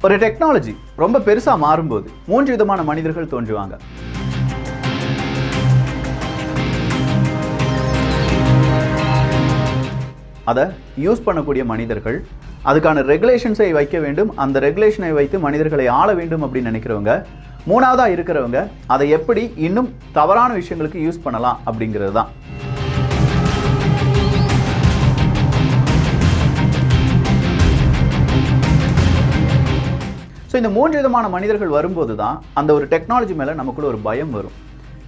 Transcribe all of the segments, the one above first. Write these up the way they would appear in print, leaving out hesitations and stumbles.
ஒரு டெக்னாலஜி ரொம்ப பெருசா மாறும்போது 3 விதமான மனிதர்கள் தோன்றுவாங்க. அதை யூஸ் பண்ணக்கூடிய மனிதர்கள், அதுக்கான ரெகுலேஷன்ஸை வைக்க வேண்டும், அந்த ரெகுலேஷனை வைத்து மனிதர்களை ஆள வேண்டும் அப்படின்னு நினைக்கிறவங்க, மூணாவதா இருக்கிறவங்க அதை எப்படி இன்னும் தவறான விஷயங்களுக்கு யூஸ் பண்ணலாம் அப்படிங்கிறது தான். ஸோ இந்த 3 விதமான மனிதர்கள் வரும்போது தான் அந்த ஒரு டெக்னாலஜி மேலே நமக்குள்ள ஒரு பயம் வரும்.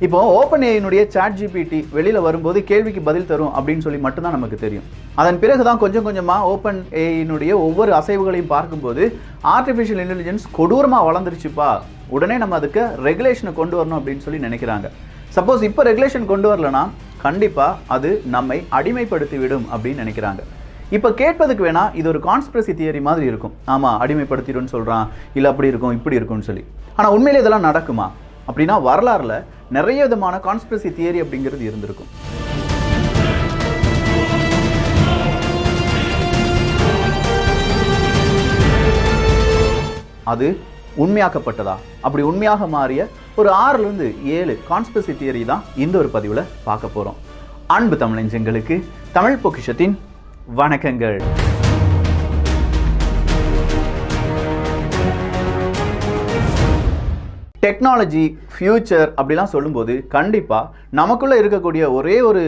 இப்போ ஓப்பன் ஏஐனுடைய ChatGPT வெளியில் வரும்போது கேள்விக்கு பதில் தரும் அப்படின்னு சொல்லி மட்டும்தான் நமக்கு தெரியும். அதன் பிறகு தான் கொஞ்சம் கொஞ்சமாக ஓப்பன் ஏஐனுடைய ஒவ்வொரு அசைவுகளையும் பார்க்கும்போது ஆர்டிஃபிஷியல் இன்டெலிஜென்ஸ் கொடூரமாக வளர்ந்துருச்சுப்பா, உடனே நம்ம அதுக்கு ரெகுலேஷனை கொண்டு வரணும் அப்படின்னு சொல்லி நினைக்கிறாங்க. சப்போஸ் இப்போ ரெகுலேஷன் கொண்டு வரலன்னா கண்டிப்பாக அது நம்மை அடிமைப்படுத்தி விடும் அப்படின்னு நினைக்கிறாங்க. இப்போ கேட்பதுக்கு வேணா இது ஒரு கான்ஸ்பிரசி தியரி மாதிரி இருக்கும். ஆமாம், அடிமைப்படுத்திடும்னு சொல்கிறான், இல்லை அப்படி இருக்கும் இப்படி இருக்கும்னு சொல்லி. ஆனால் உண்மையிலே இதெல்லாம் நடக்குமா அப்படின்னா வரலாறுல நிறைய விதமான கான்ஸ்பிரசி தியரி அப்படிங்கிறது இருந்திருக்கும். அது உண்மையாக்கப்பட்டதா? அப்படி உண்மையாக மாறிய ஒரு 6லிருந்து 7 கான்ஸ்பிரசி தியரி தான் இந்த ஒரு பதிவில் பார்க்க போகிறோம். அன்பு தமிழஞ்சங்களுக்கு தமிழ் பொக்கிஷத்தின் வணக்கங்கள். டெக்னாலஜி, ஃபியூச்சர் அப்படிலாம் சொல்லும்போது கண்டிப்பாக நமக்குள்ளே இருக்கக்கூடிய ஒரே ஒரு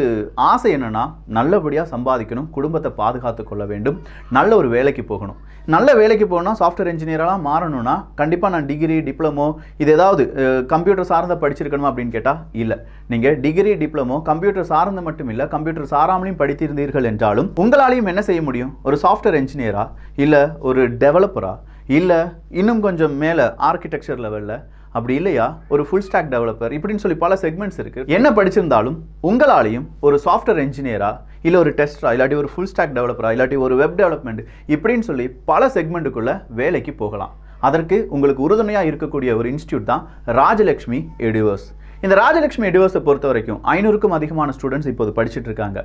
ஆசை என்னென்னா நல்லபடியாக சம்பாதிக்கணும், குடும்பத்தை பாதுகாத்து கொள்ள வேண்டும், நல்ல ஒரு வேலைக்கு போகணும். நல்ல வேலைக்கு போகணும்னா சாஃப்ட்வேர் இன்ஜினியராக மாறணும்னா கண்டிப்பாக நான் டிகிரி, டிப்ளமோ, இது ஏதாவது கம்ப்யூட்டர் சார்ந்த படிச்சிருக்கணுமா அப்படின்னு கேட்டால் இல்லை. நீங்கள் டிகிரி, டிப்ளமோ கம்ப்யூட்டர் சார்ந்து மட்டும் இல்லை, கம்ப்யூட்டர் சாராமலையும் படித்திருந்தீர்கள் என்றாலும் உங்களாலையும் என்ன செய்ய முடியும்? ஒரு சாஃப்ட்வேர் இன்ஜினியரா, இல்லை ஒரு டெவலப்பரா, இல்லை இன்னும் கொஞ்சம் மேலே ஆர்கிடெக்சர் லெவலில், அப்படி இல்லையா ஒரு ஃபுல் ஸ்டாக் டெவலப்பர், இப்படின்னு சொல்லி பல செக்மெண்ட்ஸ் இருக்குது. என்ன படிச்சிருந்தாலும் உங்களாலையும் ஒரு சாஃப்ட்வேர் இன்ஜினியரா, இல்லை ஒரு டெஸ்டரா, இல்லாட்டி ஒரு ஃபுல் ஸ்டாக் டெவலப்பரா, இல்லாட்டி ஒரு வெப் டெவலப்மெண்ட், இப்படின்னு சொல்லி பல செக்மெண்ட்டுக்குள்ளே வேலைக்கு போகலாம். அதற்கு உங்களுக்கு உறுதுணையாக இருக்கக்கூடிய ஒரு இன்ஸ்டியூட் தான் ராஜலக்ஷ்மி எடிவர்ஸ். இந்த ராஜலக்ஷ்மி எடிவர்ஸை பொறுத்த வரைக்கும் 500க்கும் அதிகமான ஸ்டூடெண்ட்ஸ் இப்போது படிச்சுட்டு இருக்காங்க.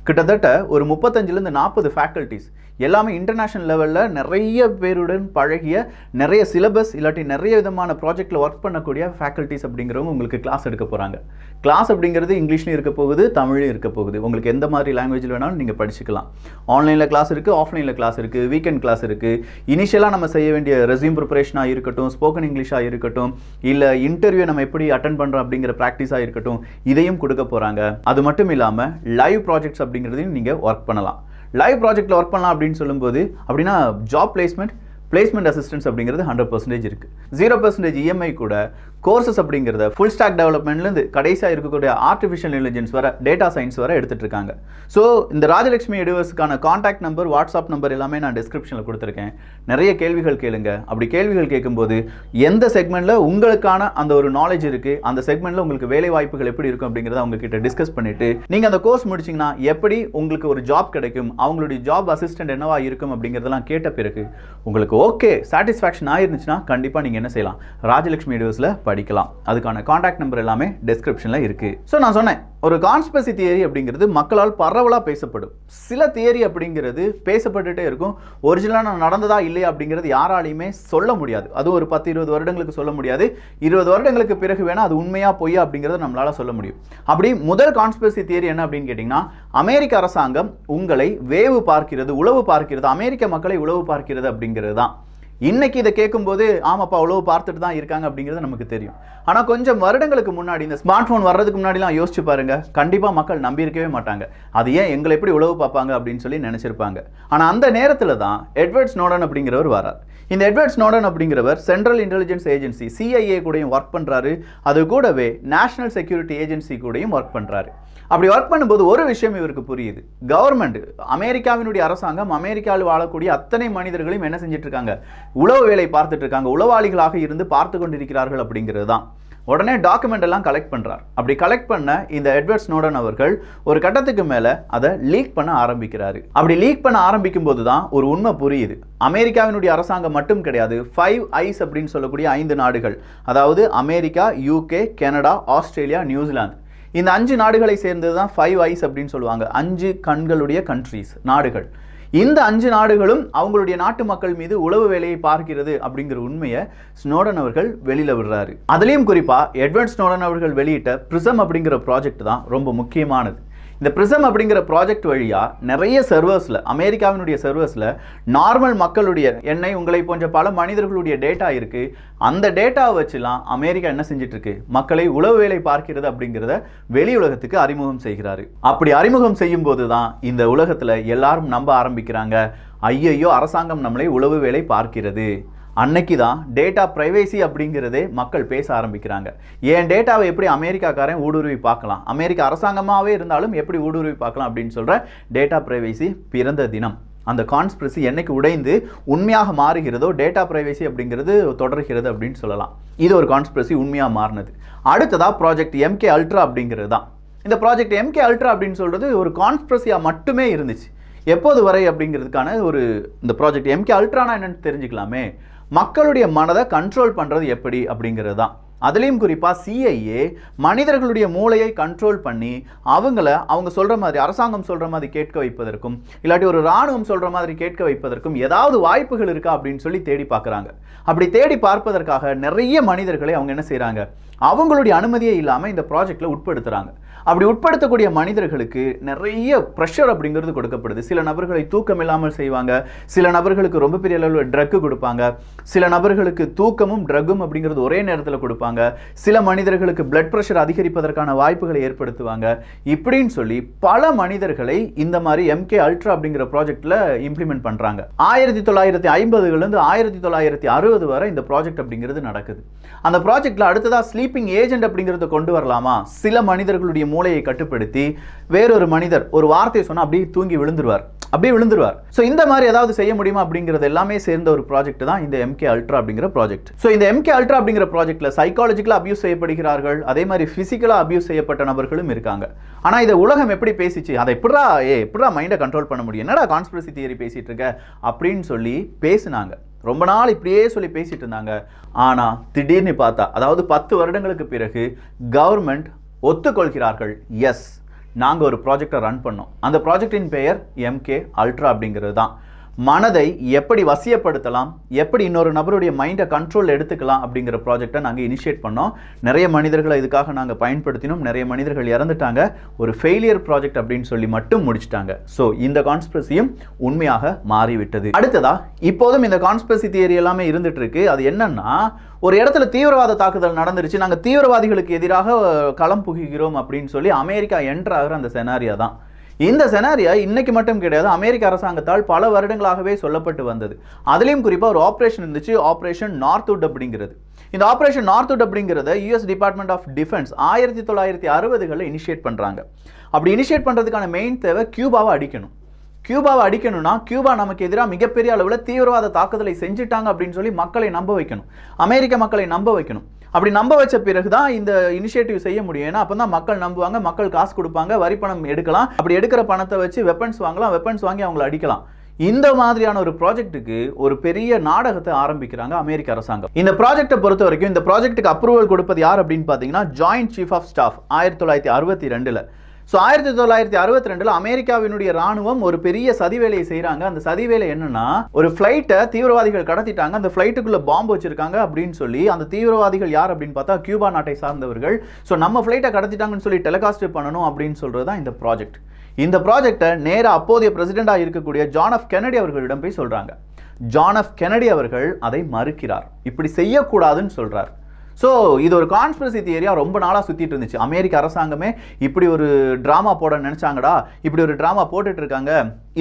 கிட்டத்தட்ட ஒரு 35லேருந்து 40 ஃபேக்கல்ட்டிஸ், எல்லாமே இன்டர்நேஷ்னல் லெவலில் நிறைய பேருடன் பழகிய, நிறைய சிலபஸ் இல்லாட்டி நிறைய விதமான ப்ராஜெக்டில் ஒர்க் பண்ணக்கூடிய ஃபேக்கல்ட்டிஸ் அப்படிங்கிறவங்க உங்களுக்கு கிளாஸ் எடுக்க போகிறாங்க. கிளாஸ் அப்படிங்கிறது இங்கிலீஷ்லையும் இருக்க போகுது, தமிழ்லையும் இருக்க போகுது. உங்களுக்கு எந்த மாதிரி லாங்குவேஜில் வேணாலும் நீங்கள் படிச்சுக்கலாம். ஆன்லைனில் கிளாஸ் இருக்குது, ஆஃப்லைனில் கிளாஸ் இருக்குது, வீக்கெண்ட் கிளாஸ் இருக்குது. இனிஷியலாக நம்ம செய்ய வேண்டிய ரெஸ்யூம் ப்ரிப்பரேஷனாக இருக்கட்டும், ஸ்போக்கன் இங்கிலீஷாக இருக்கட்டும், இல்லை இன்டர்வியூ நம்ம எப்படி அட்டன் பண்ணுறோம் அப்படிங்கிற ப்ராக்டிஸாக இருக்கட்டும், இதையும் கொடுக்க போகிறாங்க. அது மட்டும் இல்லாமல் லைவ் ப்ராஜெக்ட்ஸ் அப்படிங்கிறதையும் நீங்கள் ஒர்க் பண்ணலாம். லைவ் ப்ராஜெக்ட்டில் ஒர்க் பண்ணலாம் அப்படின்னு சொல்லும்போது அப்படின்னா ஜாப் பிளேஸ்மெண்ட் அசிஸ்டன்ஸ் அப்படிங்கிறது 100% இருக்குது. 0% இஎம்ஐ கூட கோர்சஸ் அப்படிங்கிறத ஃபுல் ஸ்டாக் டெவலப்மெண்ட்லேருந்து கடைசியாக இருக்கக்கூடிய ஆர்டிஃபிஷியல் இன்டெலிஜென்ஸ் வர, டேட்டா சயின்ஸ் வர எடுத்துகிட்டு இருக்காங்க. ஸோ இந்த ராஜலக்ஷ்மி எடிவர்ஸுக்கான கான்டாக்ட் நம்பர், வாட்ஸ்அப் நம்பர் எல்லாமே நான் டிஸ்கிரிப்ஷனில் கொடுத்துருக்கேன். நிறைய கேள்விகள் கேளுங்க. அப்படி கேள்விகள் கேட்கும்போது எந்த செக்மெண்ட்டில் உங்களுக்கான அந்த ஒரு நாலேஜ் இருக்குது, அந்த செக்மெண்ட்டில் உங்களுக்கு வேலை வாய்ப்புகள் எப்படி இருக்கும் அப்படிங்கிறத அவங்ககிட்ட டிஸ்கஸ் பண்ணிவிட்டு நீங்கள் அந்த கோர்ஸ் முடிச்சிங்கன்னா எப்படி உங்களுக்கு ஒரு ஜாப் கிடைக்கும், அவங்களுடைய ஜாப் அசிஸ்டன்ட் என்னவா இருக்கும் அப்படிங்கிறதெல்லாம் கேட்ட பிறகு உங்களுக்கு ஓகே சாட்டிஸ்ஃபேக்ஷன் ஆயிருந்துச்சுன்னா கண்டிப்பாக நீங்கள் என்ன செய்யலாம், ராஜலக்ஷ்மி எடிவர்ஸில் படிக்கலாம். அதுக்கான கான்டாக்ட் நம்பர் எல்லாமே டிஸ்கிரிப்ஷனில் இருக்குது. ஸோ நான் சொன்னேன், ஒரு கான்ஸ்பிரசி தியரி அப்படிங்கிறது மக்களால் பரவலாக பேசப்படும். சில தியரி அப்படிங்கிறது பேசப்பட்டுட்டே இருக்கும். ஒரிஜினலாக நடந்ததா இல்லையா அப்படிங்கிறது யாராலையுமே சொல்ல முடியாது. அதுவும் ஒரு 10-20 வருடங்களுக்கு சொல்ல முடியாது. 20 வருடங்களுக்கு பிறகு வேணால் அது உண்மையா பொய்யா அப்படிங்கிறத நம்மளால் சொல்ல முடியும். அப்படி முதல் கான்ஸ்பிரசி தியரி என்ன அப்படின்னு கேட்டிங்கன்னா, அமெரிக்க அரசாங்கம் உங்களை வேவு பார்க்கிறது, உளவு பார்க்கிறது, அமெரிக்க மக்களை உளவு பார்க்கிறது அப்படிங்கிறது தான். இன்னைக்கு இதை கேட்கும்போது ஆமாப்பா உளவு பார்த்துட்டு தான் இருக்காங்க அப்படிங்கிறது நமக்கு தெரியும். ஆனால் கொஞ்சம் வருடங்களுக்கு முன்னாடி, இந்த ஸ்மார்ட் ஃபோன் வர்றதுக்கு முன்னாடிலாம் யோசிச்சு பாருங்க, கண்டிப்பாக மக்கள் நம்பியிருக்கவே மாட்டாங்க. அது ஏன் எங்களை எப்படி உளவு பார்ப்பாங்க அப்படின்னு சொல்லி நினைச்சிருப்பாங்க. ஆனால் அந்த நேரத்தில் தான் எட்வர்ட் ஸ்னோடன் அப்படிங்கிறவர் வரார். இந்த எட்வர்ட் ஸ்னோடன் அப்படிங்கிறவர் சென்ட்ரல் இன்டெலிஜென்ஸ் ஏஜென்சி CIA கூடயும் ஒர்க் பண்ணுறாரு. அது கூடவே நேஷனல் செக்யூரிட்டி ஏஜென்சி கூடயும் ஒர்க் பண்ணுறாரு. அப்படி ஒர்க் பண்ணும்போது ஒரு விஷயம் இவருக்கு புரியுது. கவர்மெண்ட், அமெரிக்காவினுடைய அரசாங்கம் அமெரிக்காவில் வாழக்கூடிய அத்தனை மனிதர்களையும் என்ன செஞ்சுட்டு இருக்காங்க, உளவு வேலை பார்த்துட்டு இருக்காங்க, உளவாளிகளாக இருந்து பார்த்து கொண்டிருக்கிறார்கள் அப்படிங்கிறது தான். உடனே டாக்குமெண்ட் எல்லாம் கலெக்ட் பண்ணுறார். அப்படி கலெக்ட் பண்ண இந்த எட்வர்ட் ஸ்னோடன் அவர்கள் ஒரு கட்டத்துக்கு மேலே அதை லீக் பண்ண ஆரம்பிக்கிறாரு. அப்படி லீக் பண்ண ஆரம்பிக்கும் போது தான் ஒரு உண்மை புரியுது. அமெரிக்காவினுடைய அரசாங்கம் மட்டும் கிடையாது, 5 ஐஸ் அப்படின்னு சொல்லக்கூடிய 5 நாடுகள், அதாவது America, UK, Canada, Australia, New Zealand, இந்த 5 நாடுகளை சேர்ந்தது தான் 5 ஐஸ் அப்படின்னு சொல்லுவாங்க. 5 கண்களுடைய கண்ட்ரீஸ், நாடுகள். இந்த 5 நாடுகளும் அவங்களுடைய நாட்டு மக்கள் மீது உளவு வேலையை பார்க்கிறது அப்படிங்கிற உண்மையை ஸ்னோடன் அவர்கள் வெளியில விடுறாரு. அதுலயும் குறிப்பா எட்வர்ட் ஸ்னோடன் அவர்கள் வெளியிட்ட பிரிசம் அப்படிங்கிற ப்ராஜெக்ட் தான் ரொம்ப முக்கியமானது. இந்த பிரிசம் அப்படிங்கிற ப்ராஜெக்ட் வழியா நிறைய சர்வர்ஸ்ல, அமெரிக்காவினுடைய சர்வர்ஸ்ல நார்மல் மக்களுடைய எண்ணெய் உங்களை போன்ற பல மனிதர்களுடைய டேட்டா இருக்கு. அந்த டேட்டாவை வச்சுலாம் அமெரிக்கா என்ன செஞ்சிட்டு இருக்கு, மக்களை உளவு வேலை பார்க்கிறது அப்படிங்கிறத வெளி உலகத்துக்கு அறிமுகம் செய்கிறாரு. அப்படி அறிமுகம் செய்யும் போதுதான் இந்த உலகத்துல எல்லாரும் நம்ப ஆரம்பிக்கிறாங்க, ஐயையோ அரசாங்கம் நம்மளை உளவு வேலை பார்க்கிறது. அன்னைக்கு தான் டேட்டா பிரைவேசி அப்படிங்கிறதே மக்கள் பேச ஆரம்பிக்கிறாங்க. ஏன் டேட்டாவை எப்படி அமெரிக்காக்காரன் ஊடுருவி பார்க்கலாம், அமெரிக்க அரசாங்கமாகவே இருந்தாலும் எப்படி ஊடுருவி பார்க்கலாம் அப்படின்னு சொல்கிற டேட்டா பிரைவேசி பிறந்த தினம். அந்த கான்ஸ்பிரசி என்னைக்கு உடைந்து உண்மையாக மாறுகிறதோ டேட்டா பிரைவேசி அப்படிங்கிறது தொடர்கிறது அப்படின்னு சொல்லலாம். இது ஒரு கான்ஸ்பிரசி உண்மையாக மாறினது. அடுத்ததாக ப்ராஜெக்ட் எம்கே அல்ட்ரா அப்படிங்கிறது தான். இந்த ப்ராஜெக்ட் எம்கே அல்ட்ரா அப்படின்னு சொல்கிறது ஒரு கான்ஸ்பிரசியாக மட்டுமே இருந்துச்சு. எப்போது வரை அப்படிங்கிறதுக்கான ஒரு இந்த ப்ராஜெக்ட் எம்கே அல்ட்ரானா என்னன்னு தெரிஞ்சுக்கலாமே. மக்களுடைய மனதை கண்ட்ரோல் பண்ணுறது எப்படி அப்படிங்கிறது தான். அதுலேயும் குறிப்பாக சிஐஏ மனிதர்களுடைய மூளையை கண்ட்ரோல் பண்ணி அவங்க சொல்கிற மாதிரி, அரசாங்கம் சொல்கிற மாதிரி கேட்க வைப்பதற்கும், இல்லாட்டி ஒரு இராணுவம் சொல்கிற மாதிரி கேட்க வைப்பதற்கும் ஏதாவது வாய்ப்புகள் இருக்கா அப்படின்னு சொல்லி தேடி பார்க்குறாங்க. அப்படி தேடி பார்ப்பதற்காக நிறைய மனிதர்களை அவங்க என்ன செய்கிறாங்க, அவங்களுடைய அனுமதியே இல்லாமல் இந்த ப்ராஜெக்டில் உட்படுத்துகிறாங்க. அப்படி உட்படுத்தக்கூடிய மனிதர்களுக்கு நிறைய ப்ரெஷர் அப்படிங்கிறது கொடுக்கப்படுது. சில நபர்களை தூக்கம் இல்லாமல் செய்வாங்க, சில நபர்களுக்கு ரொம்ப பெரிய அளவில் ட்ரக்கு கொடுப்பாங்க, சில நபர்களுக்கு தூக்கமும் ட்ரக்கும் அப்படிங்கிறது ஒரே நேரத்தில் கொடுப்பாங்க, சில மனிதர்களுக்கு பிளட் ப்ரெஷர் அதிகரிப்பதற்கான வாய்ப்புகளை ஏற்படுத்துவாங்க. இப்படின்னு சொல்லி பல மனிதர்களை இந்த மாதிரி எம்கே அல்ட்ரா அப்படிங்கிற ப்ராஜெக்டில் இம்ப்ளிமெண்ட் பண்ணுறாங்க. 1950லேருந்து 1960 வரை இந்த ப்ராஜெக்ட் அப்படிங்கிறது நடக்குது. அந்த ப்ராஜெக்டில் அடுத்ததாக ஸ்லீப்பிங் ஏஜென்ட் அப்படிங்கிறத கொண்டு வரலாமா, சில மனிதர்களுடைய மூளையை கட்டுப்படுத்தி வேறொரு மனிதர் ஒரு வார்த்தையை சொன்னா அப்படியே தூங்கி விழுந்துருவார். ஸோ இந்த மாதிரி ஏதாவது செய்ய முடியுமா அப்படிங்கிறது எல்லாமே சேர்ந்த ஒரு ப்ராஜெக்ட் தான் இந்த எம்கே அல்ட்ரா அப்படிங்கிற ப்ராஜெக்ட். ஸோ இந்த எம்கே அல்ட்ரா அப்படிங்கிற ப்ராஜெக்ட்ல சைக்காலஜிக்கலா அபியூஸ் செய்யப்படுகிறார்கள், அதே மாதிரி பிசிக்கலா அபியூஸ் செய்யப்பட்ட நபர்களும் இருக்காங்க. ஆனா இதை உலகம் எப்படி பேசிச்சு, அதை எப்படா மைண்டை கண்ட்ரோல் பண்ண முடியும், என்னடா கான்ஸ்பிரசி தியரி பேசிட்டு இருக்க அப்படின்னு சொல்லி பேசினாங்க. ரொம்ப நாள் இப்படியே சொல்லி பேசிட்டு இருந்தாங்க. ஆனா திடீர்னு பார்த்தா, அதாவது 10 வருடங்களுக்கு பிறகு கவர்மெண்ட் ஒத்துக்கொள்கிறார்கள், எஸ் நாங்கள் ஒரு ப்ராஜெக்டை ரன் பண்ணோம். அந்த ப்ராஜெக்டின் பெயர் எம்கே அல்ட்ரா அப்படிங்கிறது தான். மனதை எப்படி வசியப்படுத்தலாம், எப்படி இன்னொரு நபருடைய மைண்டை கண்ட்ரோல் எடுத்துக்கலாம் அப்படிங்கிற ப்ராஜெக்டை நாங்கள் இனிஷியேட் பண்ணோம். நிறைய மனிதர்களை இதுக்காக நாங்கள் பயன்படுத்தினோம், நிறைய மனிதர்கள் இறந்துட்டாங்க. ஒரு ஃபெயிலியர் ப்ராஜெக்ட் அப்படின்னு சொல்லி மட்டும் முடிச்சிட்டாங்க. ஸோ இந்த கான்ஸ்பிரசியும் உண்மையாக மாறிவிட்டது. அடுத்ததா இப்போதும் இந்த கான்ஸ்பிரசி தியரி எல்லாமே இருந்துட்டு இருக்கு. அது என்னன்னா, ஒரு இடத்துல தீவிரவாத தாக்குதல் நடந்துருச்சு, நாங்கள் தீவிரவாதிகளுக்கு எதிராக களம் புகுகிறோம் அப்படின்னு சொல்லி அமெரிக்கா என்டர் ஆகிற அந்த செனாரியா தான். இந்த செனாரியா இன்னைக்கு மட்டும் கிடையாது, அமெரிக்க அரசாங்கத்தால் பல வருடங்களாகவே சொல்லப்பட்டு வந்தது. அதுலேயும் குறிப்பாக ஒரு ஆப்ரேஷன் இருந்துச்சு, ஆப்ரேஷன் நார்த்வுட் அப்படிங்கிறது. இந்த ஆப்ரேஷன் நார்த்வுட் அப்படிங்கிறத யூஎஸ் டிபார்ட்மெண்ட் ஆஃப் டிஃபென்ஸ் 1960களில் இனிஷியேட் பண்ணுறாங்க. அப்படி இனிஷியேட் பண்ணுறதுக்கான மெயின் தேவை கியூபாவை அடிக்கணும். கியூபாவை அடிக்கணும்னா கியூபா நமக்கு எதிராக மிகப்பெரிய அளவில் தீவிரவாத தாக்குதலை செஞ்சுட்டாங்க அப்படின்னு சொல்லி மக்களை நம்ப வைக்கணும், அமெரிக்க மக்களை நம்ப வைக்கணும். அப்படி நம்ப வச்ச பிறகு தான் இந்த இனிஷியேட்டிவ் செய்ய முடியும். ஏன்னா அப்போ தான் மக்கள் நம்புவாங்க, மக்கள் காசு கொடுப்பாங்க, வரி பணம் எடுக்கலாம், அப்படி எடுக்கிற பணத்தை வச்சு வெப்பன்ஸ் வாங்கலாம், வெப்பன்ஸ் வாங்கி அவங்களை அடிக்கலாம். இந்த மாதிரியான ஒரு ப்ராஜெக்ட்டுக்கு ஒரு பெரிய நாடகத்தை ஆரம்பிக்கிறாங்க அமெரிக்க அரசாங்கம். இந்த ப்ராஜெக்டை பொறுத்த வரைக்கும் இந்த ப்ராஜெக்ட்டுக்கு அப்ரூவல் கொடுப்பது யார் அப்படின்னு பார்த்தீங்கன்னா joint chief of staff 1962. So 1962 அமெரிக்காவினுடைய ராணுவம் ஒரு பெரிய சதி வேலையை செய்கிறாங்க. அந்த சதி வேலை என்னன்னா, ஒரு ஃப்ளைட்டை தீவிரவாதிகள் கடத்திட்டாங்க, அந்த ஃப்ளைட்டுக்குள்ள பாம்பு வச்சிருக்காங்க அப்படின்னு சொல்லி, அந்த தீவிரவாதிகள் யார் அப்படின்னு பார்த்தா கியூபா நாட்டை சார்ந்தவர்கள். ஸோ நம்ம ஃப்ளைட்டை கடத்திட்டாங்கன்னு சொல்லி டெலிகாஸ்ட் பண்ணணும் அப்படின்னு சொல்றது தான் இந்த ப்ராஜெக்ட். இந்த ப்ராஜெக்டை நேராக அப்போதைய பிரசிடெண்டாக இருக்கக்கூடிய ஜான் எஃப் கென்னடி அவர்களிடம் போய் சொல்றாங்க. ஜான் எஃப் கென்னடி அவர்கள் அதை மறுக்கிறார், இப்படி செய்யக்கூடாதுன்னு சொல்றார். ஸோ இது ஒரு கான்ஸ்பிரசி தியரியா ரொம்ப நாளாக சுற்றிட்டு இருந்துச்சு. அமெரிக்க அரசாங்கமே இப்படி ஒரு ட்ராமா போட நினைச்சாங்கடா, இப்படி ஒரு ட்ராமா போட்டுட்டு இருக்காங்க.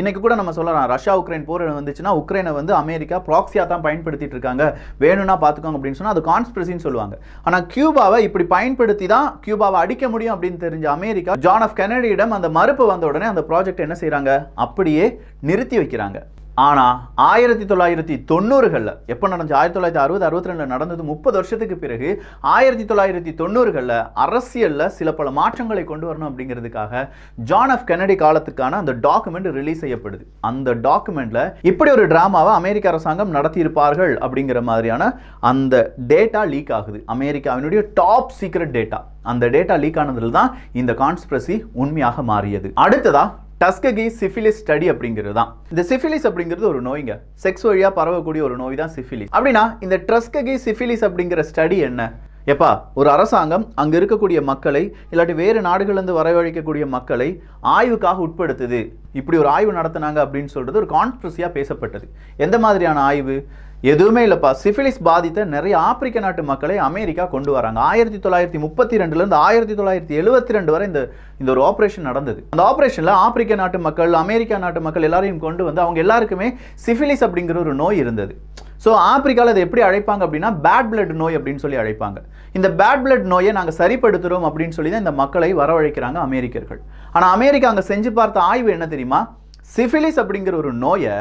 இன்னைக்கு கூட நம்ம சொல்லலாம், ரஷ்யா உக்ரைன் போர் வந்துச்சுன்னா உக்ரைனை அமெரிக்கா ப்ராக்சியா தான் பயன்படுத்திட்டு இருக்காங்க, வேணும்னா பார்த்துக்கோங்க அப்படின்னு சொன்னால் அது கான்ஸ்பிரசின்னு சொல்லுவாங்க. ஆனால் கியூபாவை இப்படி பயன்படுத்தி தான் கியூபாவை அடிக்க முடியும் அப்படின்னு தெரிஞ்ச அமெரிக்கா ஜான் எஃப் கென்னடியிடம் அந்த மறுப்பு வந்த உடனே அந்த ப்ராஜெக்ட் என்ன செய்கிறாங்க, அப்படியே நிறுத்தி வைக்கிறாங்க. ஆனால் 1990களில் எப்போ நடந்துச்சு, 1960-62 நடந்தது. 30 வருஷத்துக்கு பிறகு 1990களில் அரசியலில் சில பல மாற்றங்களை கொண்டு வரணும் அப்படிங்கிறதுக்காக ஜான் எஃப் கென்னடி காலத்துக்கான அந்த டாக்குமெண்ட் ரிலீஸ் செய்யப்படுது. அந்த டாக்குமெண்ட்ல இப்படி ஒரு டிராமாவை அமெரிக்க அரசாங்கம் நடத்தியிருப்பார்கள் அப்படிங்கிற மாதிரியான அந்த டேட்டா லீக் ஆகுது. அமெரிக்காவினுடைய டாப் சீக்ரெட் டேட்டா, அந்த டேட்டா லீக் ஆனதுல தான் இந்த கான்ஸ்பிரசி உண்மையாக மாறியது. அடுத்ததா டஸ்ககி சிஃபிலிஸ் ஸ்டடி அப்படிங்கிறது தான். இந்த சிஃபிலிஸ் அப்படிங்கிறது ஒரு நோய்ங்க, செக்ஸ் வழியா பரவக்கூடிய ஒரு நோய் தான் சிஃபிலிஸ். அப்படின்னா இந்த டஸ்ககி சிஃபிலிஸ் அப்படிங்கிற ஸ்டடி என்ன? எப்பா, ஒரு அரசாங்கம் அங்கே இருக்கக்கூடிய மக்களை இல்லாட்டி வேறு நாடுகள்லேருந்து வரவழைக்கக்கூடிய மக்களை ஆய்வுக்காக உட்படுத்துது, இப்படி ஒரு ஆய்வு நடத்தினாங்க அப்படின்னு சொல்கிறது ஒரு கான்ஸ்பிரசியாக பேசப்பட்டது. எந்த மாதிரியான ஆய்வு? எதுவுமே இல்லைப்பா, சிஃபிலிஸ் பாதித்த நிறைய ஆப்பிரிக்க நாட்டு மக்களை அமெரிக்கா கொண்டு வராங்க. 1932லேருந்து 1972 வரை இந்த ஒரு ஆப்ரேஷன் நடந்தது. அந்த ஆப்ரேஷனில் ஆப்பிரிக்க நாட்டு மக்கள், அமெரிக்கா நாட்டு மக்கள் எல்லாரையும் கொண்டு வந்து அவங்க எல்லாருக்குமே சிஃபிலிஸ் அப்படிங்கிற ஒரு நோய் இருந்தது. ஸோ ஆப்பிரிக்காவில் அதை எப்படி அழைப்பாங்க அப்படின்னா பேட் பிளட் நோய் அப்படின்னு சொல்லி அழைப்பாங்க. இந்த பேட் பிளட் நோயை நாங்கள் சரிப்படுத்துகிறோம் அப்படின்னு சொல்லி தான் இந்த மக்களை வரவழைக்கிறாங்க அமெரிக்கர்கள். ஆனால் அமெரிக்கா அங்கே செஞ்சு பார்த்த ஆய்வு என்ன தெரியுமா? சிஃபிலிஸ் அப்படிங்கிற ஒரு நோயை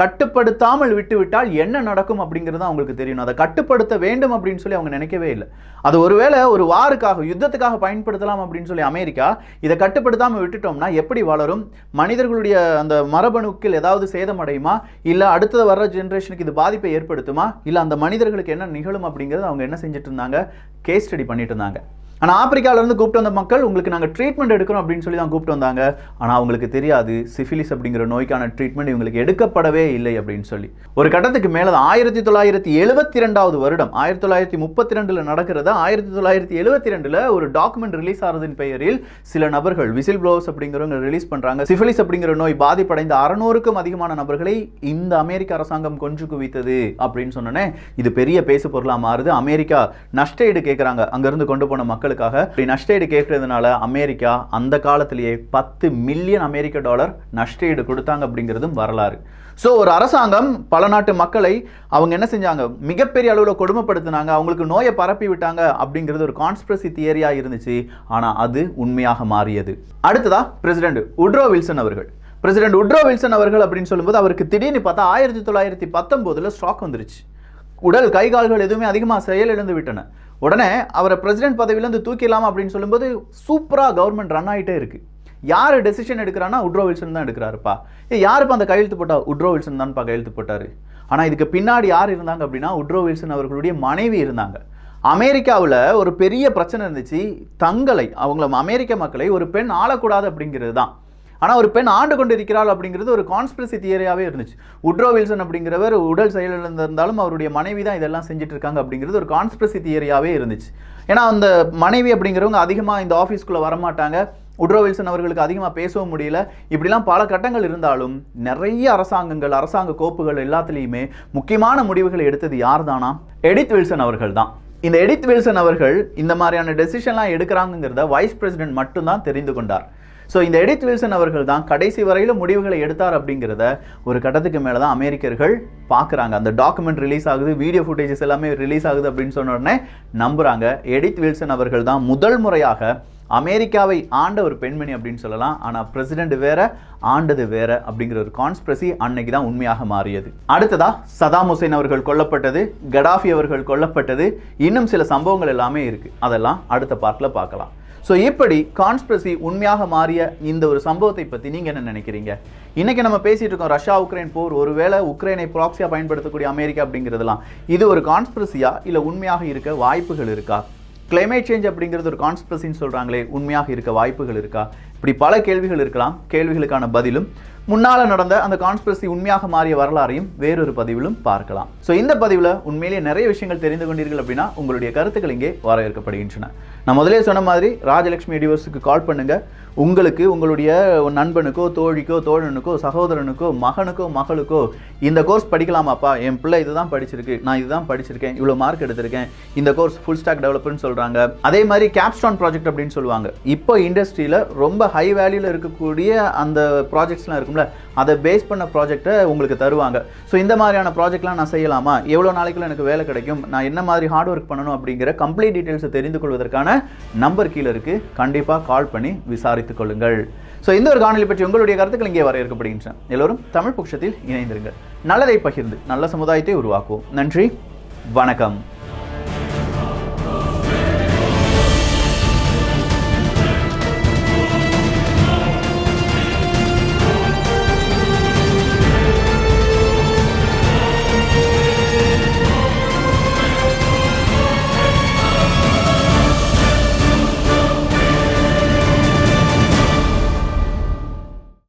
கட்டுப்படுத்தாமல் விட்டுவிட்டால் என்ன நடக்கும் அப்படிங்கிறது அவங்களுக்கு தெரியணும். அதை கட்டுப்படுத்த வேண்டும் அப்படின்னு சொல்லி அவங்க நினைக்கவே இல்லை. அது ஒருவேளை ஒரு வாருக்காக, யுத்தத்துக்காக பயன்படுத்தலாம் அப்படின்னு சொல்லி அமெரிக்கா இதை கட்டுப்படுத்தாமல் விட்டுட்டோம்னா எப்படி வளரும்? மனிதர்களுடைய அந்த மரபணுக்கள் ஏதாவது சேதமடையுமா, இல்லை அடுத்த வர்ற ஜென்ரேஷனுக்கு இது பாதிப்பை ஏற்படுத்துமா, இல்லை அந்த மனிதர்களுக்கு என்ன நிகழும் அப்படிங்கிறது அவங்க என்ன செஞ்சுட்டு இருந்தாங்க? கேஸ் ஸ்டடி பண்ணிட்டு இருந்தாங்க. ஆனால் ஆப்பிரிக்காவிலேருந்து கூப்பிட்டு வந்த மக்கள் உங்களுக்கு நாங்கள் ட்ரீட்மெண்ட் எடுக்கிறோம் அப்படின்னு சொல்லி தான் கூப்பிட்டு வந்தாங்க. ஆனால் அவங்களுக்கு தெரியாது சிஃபிலிஸ் அப்படிங்கிற நோய்க்கான ட்ரீட்மெண்ட் இவங்களுக்கு எடுக்கப்படவே இல்லை அப்படின்னு சொல்லி. ஒரு கட்டத்துக்கு மேலே 1972 வருடம், 1932 நடக்கிறத 1972 ஒரு டாக்குமெண்ட் ரிலீஸ் ஆகிறதின் பெயரில் சில நபர்கள், விசில் ப்ளோவர்ஸ் அப்படிங்கிறவங்க ரிலீஸ் பண்ணுறாங்க. சிஃபிலிஸ் அப்படிங்கிற நோய் பாதிப்படைந்த 600க்கும் அதிகமான நபர்களை இந்த அமெரிக்க அரசாங்கம் கொன்று குவித்தது அப்படின்னு சொன்னோன்னே இது பெரிய பேசு பொருளாக மாறுது. அமெரிக்கா நஷ்டஈடு கேட்குறாங்க அங்கேருந்து கொண்டு போன மக்கள். நஷ்டஈடு கேட்கறதுனால அமெரிக்கா அந்த காலத்திலேயே $10 மில்லியன் நஷ்டஈடு கொடுத்தாங்க அப்படிங்கிறதும் வரலாறு. ஸோ ஒரு அரசாங்கம் பல நாட்டு மக்களை அவங்க என்ன செஞ்சாங்க? மிகப்பெரிய அளவில் கொடுமைப்படுத்தினாங்க, அவங்களுக்கு நோயை பரப்பி விட்டாங்க அப்படிங்கிறது ஒரு கான்ஸ்பிரசி தியரியாக இருந்துச்சு. ஆனால் அது உண்மையாக மாறியது. அடுத்ததா பிரசிடென்ட் உட்ரோ வில்சன் அவர்கள். பிரசிடென்ட் உட்ரோ வில்சன் அவர்கள் அப்படின்னு சொல்லும்போது அவருக்கு திடீர்னு பார்த்தா 1919 ஸ்ட்ரோக் வந்துருச்சு. உடல் கை கால்கள் எதுவுமே அதிகமாக செயலிழந்து விட்டன. உடனே அவரை பிரசிடென்ட் பதவியிலேருந்து தூக்கிடலாமா அப்படின்னு சொல்லும்போது சூப்பராக கவர்மெண்ட் ரன் ஆகிட்டே இருக்கு. யார் டெசிஷன் எடுக்கிறான்னா உட்ரோ வில்சன் தான் எடுக்கிறாருப்பா. யாருப்பா அந்த கையெழுத்து போட்டா? உட்ரோ வில்சன் தான்ப்பா கையெழுத்து போட்டார். ஆனால் இதுக்கு பின்னாடி யார் இருந்தாங்க அப்படின்னா உட்ரோ வில்சன் அவர்களுடைய மனைவி இருந்தாங்க. அமெரிக்காவில் ஒரு பெரிய பிரச்சனை இருந்துச்சு. அவங்கள அமெரிக்க மக்களை ஒரு பெண் ஆளக்கூடாது அப்படிங்கிறது தான். ஆனால் ஒரு பெண் ஆண்டு கொண்டு இருக்கிறாள் அப்படிங்கிறது ஒரு கான்ஸ்பிரசி தியரியாகவே இருந்துச்சு. உட்ரோ வில்சன் அப்படிங்கிறவர் உடல் செயலிழந்திருந்தாலும் அவருடைய மனைவி தான் இதெல்லாம் செஞ்சுட்டு இருக்காங்க அப்படிங்கிறது ஒரு கான்ஸ்பிரசி தியரியாகவே இருந்துச்சு. ஏன்னா அந்த மனைவி அப்படிங்கிறவங்க அதிகமாக இந்த ஆஃபீஸ்க்குள்ளே வரமாட்டாங்க, உட்ரோ வில்சன் அவர்களுக்கு அதிகமாக பேசவும் முடியல. இப்படிலாம் பல கட்டங்கள் இருந்தாலும் நிறைய அரசாங்கங்கள், அரசாங்க கோப்புகள் எல்லாத்துலேயுமே முக்கியமான முடிவுகளை எடுத்தது யார் தானா? எடித் வில்சன் அவர்கள் தான். இந்த எடித் வில்சன் அவர்கள் இந்த மாதிரியான டெசிஷன்லாம் எடுக்கிறாங்கிறத வைஸ் பிரசிடென்ட் மட்டும்தான் தெரிந்து கொண்டார். ஸோ இந்த எடித் வில்சன் அவர்கள் தான் கடைசி வரையில் முடிவுகளை எடுத்தார் அப்படிங்கிறத ஒரு கட்டத்துக்கு மேலே தான் அமெரிக்கர்கள் பார்க்குறாங்க. அந்த டாக்குமெண்ட் ரிலீஸ் ஆகுது, வீடியோ ஃபுட்டேஜஸ் எல்லாமே ரிலீஸ் ஆகுது அப்படின்னு சொன்ன உடனே நம்புகிறாங்க எடித் வில்சன் அவர்கள் தான் முதல் முறையாக அமெரிக்காவை ஆண்ட ஒரு பெண்மணி அப்படின்னு சொல்லலாம். ஆனால் பிரசிடென்ட் வேற, ஆண்டது வேற அப்படிங்கிற ஒரு கான்ஸ்பிரசி அன்னைக்கு தான் உண்மையாக மாறியது. அடுத்ததா சதாம் ஹுசேன் அவர்கள் கொல்லப்பட்டது, கடாஃபி அவர்கள் கொல்லப்பட்டது, இன்னும் சில சம்பவங்கள் எல்லாமே இருக்குது. அதெல்லாம் அடுத்த பார்ட்டில் பார்க்கலாம். ஸோ இப்படி கான்ஸ்பிரசி உண்மையாக மாறிய இந்த ஒரு சம்பவத்தை பற்றி நீங்கள் என்ன நினைக்கிறீங்க? இன்றைக்கி நம்ம பேசிகிட்டு இருக்கோம் ரஷ்யா உக்ரைன் போர், ஒருவேளை உக்ரைனை ப்ராக்சியாக பயன்படுத்தக்கூடிய அமெரிக்கா அப்படிங்கிறதுலாம் இது ஒரு கான்ஸ்பிரசியா இல்லை உண்மையாக இருக்க வாய்ப்புகள் இருக்கா? கிளைமேட் சேஞ்ச் அப்படிங்கிறது ஒரு கான்ஸ்பிரசின்னு சொல்கிறாங்களே, உண்மையாக இருக்க வாய்ப்புகள் இருக்கா? இப்படி பல கேள்விகள் இருக்கலாம். கேள்விகளுக்கான பதிலும் முன்னால் நடந்த அந்த கான்ஸ்பிரசி உண்மையாக மாறிய வரலாறையும் வேறொரு பதிவிலும் பார்க்கலாம். ஸோ இந்த பதிவில் உண்மையிலேயே நிறைய விஷயங்கள் தெரிந்து கொண்டீர்கள் அப்படின்னா உங்களுடைய கருத்துக்கள் இங்கே வரவேற்கப்படுகின்றன. நான் முதலே சொன்ன மாதிரி ராஜலட்சுமி எடிவர்ஸுக்கு கால் பண்ணுங்கள். உங்களுக்கு, உங்களுடைய நண்பனுக்கோ, தோழிக்கோ, தோழனுக்கோ, சகோதரனுக்கோ, மகனுக்கோ, மகளுக்கோ இந்த கோர்ஸ் படிக்கலாமாப்பா, என் பிள்ளை இதுதான் படிச்சிருக்கு, நான் இதுதான் படிச்சிருக்கேன், இவ்வளோ மார்க் எடுத்திருக்கேன், இந்த கோர்ஸ் ஃபுல் ஸ்டாக் டெவலப்பர்னு சொல்கிறாங்க. அதே மாதிரி கேப்ஸ்டான் ப்ராஜெக்ட் அப்படின்னு சொல்லுவாங்க. இப்போ இண்டஸ்ட்ரியில் ரொம்ப ஹை வேல்யூவில் இருக்கக்கூடிய அந்த ப்ராஜெக்ட்ஸ்லாம் இருக்கும்ல, அதை பேஸ் பண்ண ப்ராஜெக்டை உங்களுக்கு தருவாங்க. ஸோ இந்த மாதிரியான ப்ராஜெக்ட்லாம் நான் செய்யலாமா, எவ்வளோ நாளைக்குள்ள எனக்கு வேலை கிடைக்கும், நான் என்ன மாதிரி ஹார்ட் ஒர்க் பண்ணணும் அப்படிங்கிற கம்ப்ளீட் டீட்டெயில்ஸை தெரிந்து கொள்வதற்கான நம்பர் கீழே இருக்குது. கண்டிப்பாக கால் பண்ணி விசாரித்துக் கொள்ளுங்கள். ஸோ இந்த ஒரு காணொலி பற்றி உங்களுடைய கருத்துக்கள் இங்கே வரவேற்கப்படுகின்றன. எல்லோரும் தமிழ் பொக்கிஷத்தில் இணைந்திருங்கள். நல்லதை பகிர்ந்து நல்ல சமுதாயத்தை உருவாக்குவோம். நன்றி, வணக்கம்.